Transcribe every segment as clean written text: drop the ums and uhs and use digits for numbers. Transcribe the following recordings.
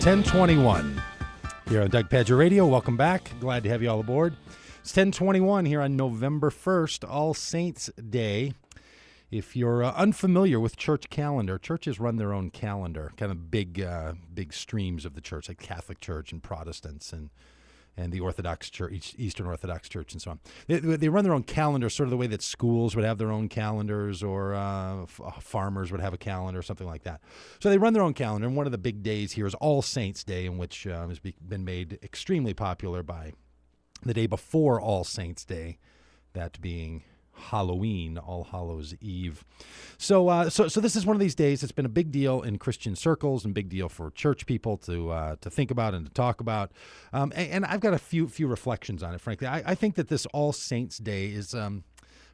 10:21 here on Doug Pagitt Radio. Welcome back. Glad to have you all aboard. It's 10:21 here on November 1st, All Saints Day. If you're unfamiliar with church calendar, churches run their own calendar, kind of big streams of the church, like Catholic Church and Protestants and the Orthodox Church, Eastern Orthodox Church, and so on. They run their own calendar, sort of the way that schools would have their own calendars, or farmers would have a calendar, or something like that. So they run their own calendar, and one of the big days here is All Saints Day, in which has been made extremely popular by the day before All Saints Day, that being Halloween, All Hallows Eve. So this is one of these days that's been a big deal in Christian circles and big deal for church people to think about and to talk about. And I've got a few reflections on it, frankly. I think that this All Saints Day is,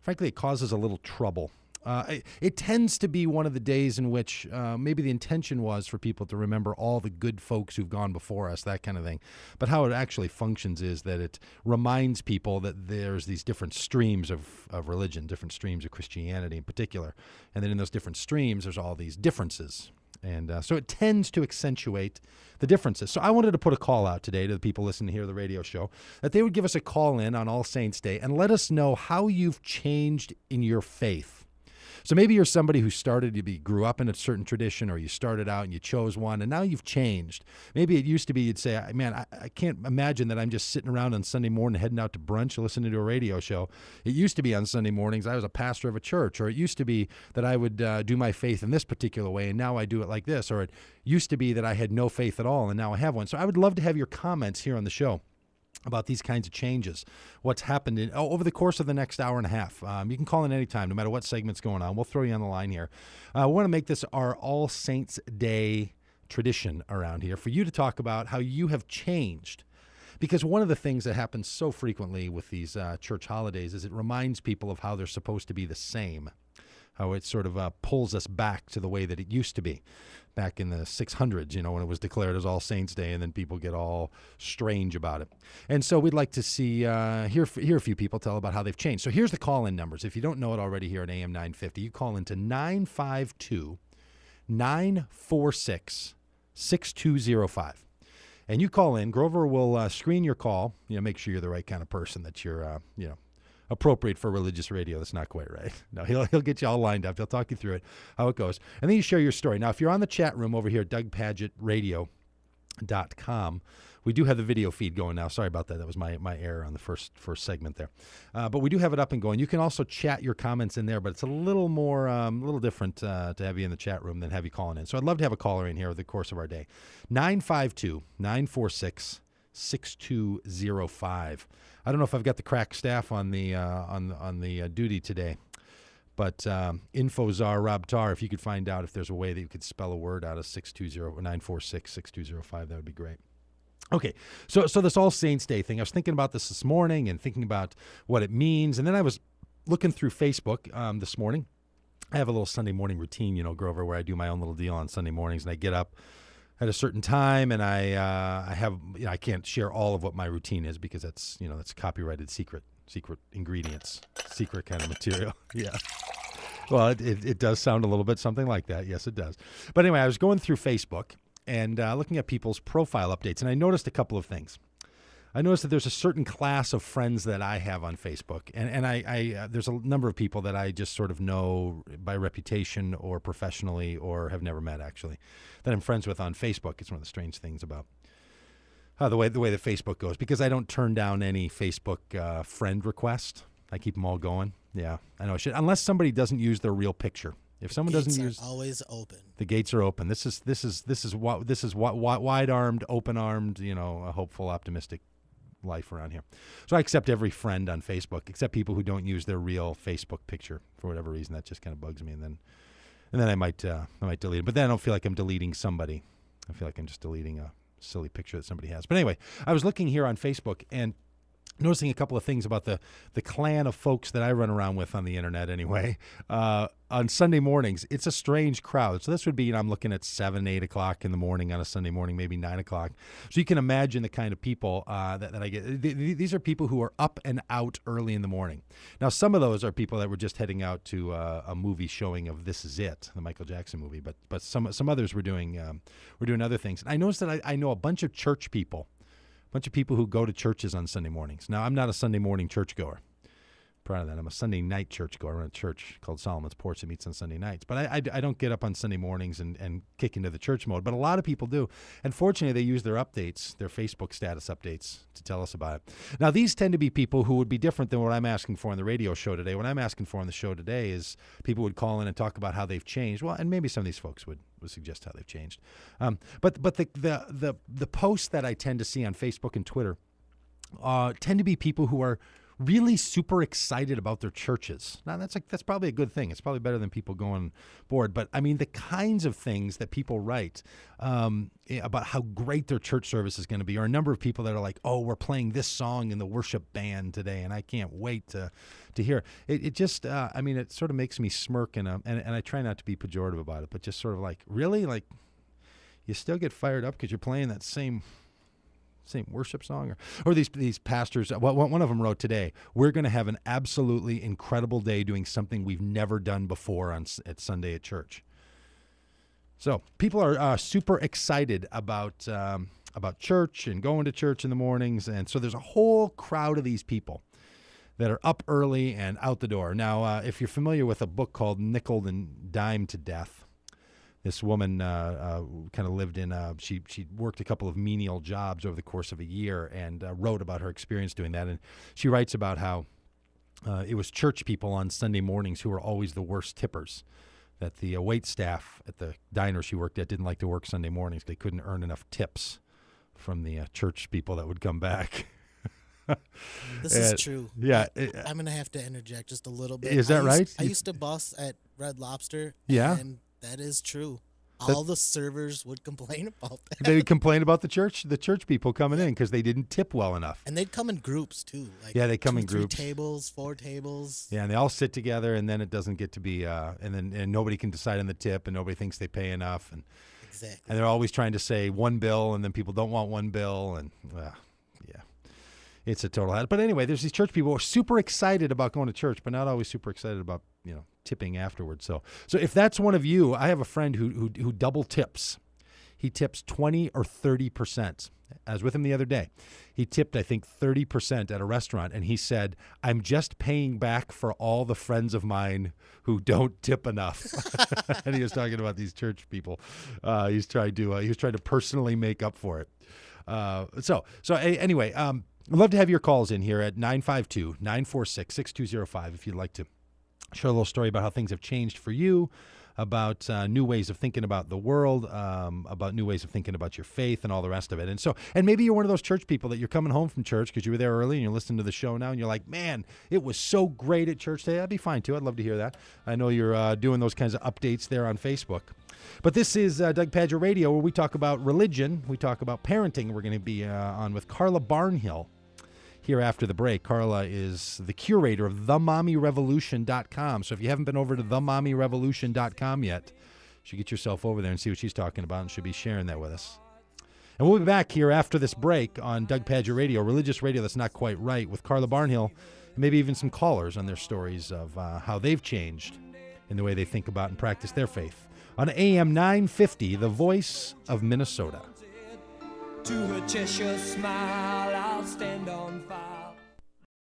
frankly, it causes a little trouble. It tends to be one of the days in which maybe the intention was for people to remember all the good folks who've gone before us, that kind of thing. But how it actually functions is that it reminds people that there's these different streams of religion, different streams of Christianity in particular. And then in those different streams, there's all these differences. And so it tends to accentuate the differences. So I wanted to put a call out today to the people listening here to the radio show, that they would give us a call in on All Saints Day and let us know how you've changed in your faith. So maybe you're somebody who grew up in a certain tradition, or you started out and you chose one, and now you've changed. Maybe it used to be you'd say, man, I can't imagine that I'm just sitting around on Sunday morning heading out to brunch or listening to a radio show. It used to be on Sunday mornings I was a pastor of a church, or it used to be that I would do my faith in this particular way, and now I do it like this, or it used to be that I had no faith at all, and now I have one. So I would love to have your comments here on the show about these kinds of changes, what's happened over the course of the next hour and a half. You can call in any time, no matter what segment's going on. We'll throw you on the line here. We want to make this our All Saints Day tradition around here for you to talk about how you have changed. Because one of the things that happens so frequently with these church holidays is it reminds people of how they're supposed to be the same, how it sort of pulls us back to the way that it used to be back in the 600s, when it was declared as All Saints Day, and then people get all strange about it. And so we'd like to hear a few people tell about how they've changed. So here's the call-in numbers. If you don't know it already here at AM 950, you call into 952-946-6205. And you call in. Grover will screen your call, make sure you're the right kind of person, that you're, appropriate for religious radio. That's not quite right. No, he'll get you all lined up. He'll talk you through it, how it goes. And then you share your story. Now, if you're on the chat room over here at DougPagittRadio.com, we do have the video feed going now. Sorry about that. That was my error on the first segment there. But we do have it up and going. You can also chat your comments in there, but it's a little more, a little different to have you in the chat room than have you calling in. So I'd love to have a caller in here over the course of our day. 952-946-6205. I don't know if I've got the crack staff on the duty today, but info czar Rob Tarr, if you could find out if there's a way that you could spell a word out of 946-6205, that would be great. Okay, so this All Saints Day thing, I was thinking about this morning and thinking about what it means, and then I was looking through Facebook this morning. I have a little Sunday morning routine, Grover, where I do my own little deal on Sunday mornings, and I get up at a certain time, and I have, I can't share all of what my routine is because that's copyrighted secret ingredients, secret kind of material. Yeah. Well, it does sound a little bit something like that. Yes, it does. But anyway, I was going through Facebook and looking at people's profile updates, and I noticed a couple of things. I noticed that there's a certain class of friends that I have on Facebook, and I there's a number of people that I just sort of know by reputation or professionally or have never met, actually, that I'm friends with on Facebook. It's one of the strange things about the way that Facebook goes, because I don't turn down any Facebook friend request. I keep them all going. Yeah, I know I should, unless somebody doesn't use their real picture. If someone doesn't use, always open. The gates are open. This is wide-armed, open-armed, a hopeful, optimistic life around here. So I accept every friend on Facebook, except people who don't use their real Facebook picture for whatever reason. That just kind of bugs me, and then I might delete it. But then I don't feel like I'm deleting somebody. I feel like I'm just deleting a silly picture that somebody has. But anyway, I was looking here on Facebook, and noticing a couple of things about the clan of folks that I run around with on the internet anyway. On Sunday mornings, it's a strange crowd. So this would be, I'm looking at 7, 8 o'clock in the morning on a Sunday morning, maybe 9 o'clock. So you can imagine the kind of people that I get. These are people who are up and out early in the morning. Now, some of those are people that were just heading out to a movie showing of This Is It, the Michael Jackson movie. But some others were doing other things. And I noticed that I know a bunch of church people. Bunch of people who go to churches on Sunday mornings. Now, I'm not a Sunday morning churchgoer. Proud of that. I'm a Sunday night churchgoer. I run a church called Solomon's Porch that meets on Sunday nights. But I don't get up on Sunday mornings and kick into the church mode. But a lot of people do. And fortunately, they use their updates, their Facebook status updates, to tell us about it. Now, these tend to be people who would be different than what I'm asking for on the radio show today. What I'm asking for on the show today is people would call in and talk about how they've changed. Well, and maybe some of these folks would suggest how they've changed. But the posts that I tend to see on Facebook and Twitter tend to be people who are really super excited about their churches. Now, that's probably a good thing. It's probably better than people going bored. But, I mean, the kinds of things that people write about how great their church service is going to be, or a number of people that are like, oh, we're playing this song in the worship band today, and I can't wait to hear it. It just, it sort of makes me smirk, and I try not to be pejorative about it, but just sort of like, really? Like, you still get fired up because you're playing that same worship song, or these pastors. One of them wrote today, we're going to have an absolutely incredible day doing something we've never done before at Sunday at church. So people are super excited about church and going to church in the mornings, and so there's a whole crowd of these people that are up early and out the door. Now, if you're familiar with a book called Nickel and Dime to Death, this woman kind of lived in, she worked a couple of menial jobs over the course of a year and wrote about her experience doing that. And she writes about how it was church people on Sunday mornings who were always the worst tippers, that the wait staff at the diner she worked at didn't like to work Sunday mornings. They couldn't earn enough tips from the church people that would come back. This is true. Yeah. I'm going to have to interject just a little bit. Is that right? I used to boss at Red Lobster. Yeah. And that is true. All the servers would complain about that. They would complain about the church people coming in because they didn't tip well enough. And they'd come in groups, too. Like they come in 3 groups. tables, 4 tables. Yeah, and they all sit together, and then it doesn't get to be, and nobody can decide on the tip, and nobody thinks they pay enough. Exactly. And they're always trying to say one bill, and then people don't want one bill, and, yeah. It's a total hat. But anyway, there's these church people who are super excited about going to church, but not always super excited about, tipping afterwards. So if that's one of you, I have a friend who double tips. He tips 20 or 30%. I was with him the other day. He tipped, I think, 30% at a restaurant, and he said, I'm just paying back for all the friends of mine who don't tip enough. And he was talking about these church people. He was trying to personally make up for it. Anyway, I'd love to have your calls in here at 952-946-6205 if you'd like to share a little story about how things have changed for you, about new ways of thinking about the world, about new ways of thinking about your faith and all the rest of it. And maybe you're one of those church people that you're coming home from church because you were there early and you're listening to the show now and you're like, man, it was so great at church today. That'd be fine too. I'd love to hear that. I know you're doing those kinds of updates there on Facebook. But this is Doug Pagitt Radio, where we talk about religion. We talk about parenting. We're going to be on with Carla Barnhill here after the break. Carla is the curator of themommyrevolution.com. So if you haven't been over to themommyrevolution.com yet, you should get yourself over there and see what she's talking about, and she'll be sharing that with us. And we'll be back here after this break on Doug Pagitt Radio, religious radio that's not quite right, with Carla Barnhill, and maybe even some callers on their stories of how they've changed in the way they think about and practice their faith. On AM 950, the voice of Minnesota. To her Cheshire smile, I'll stand on fire.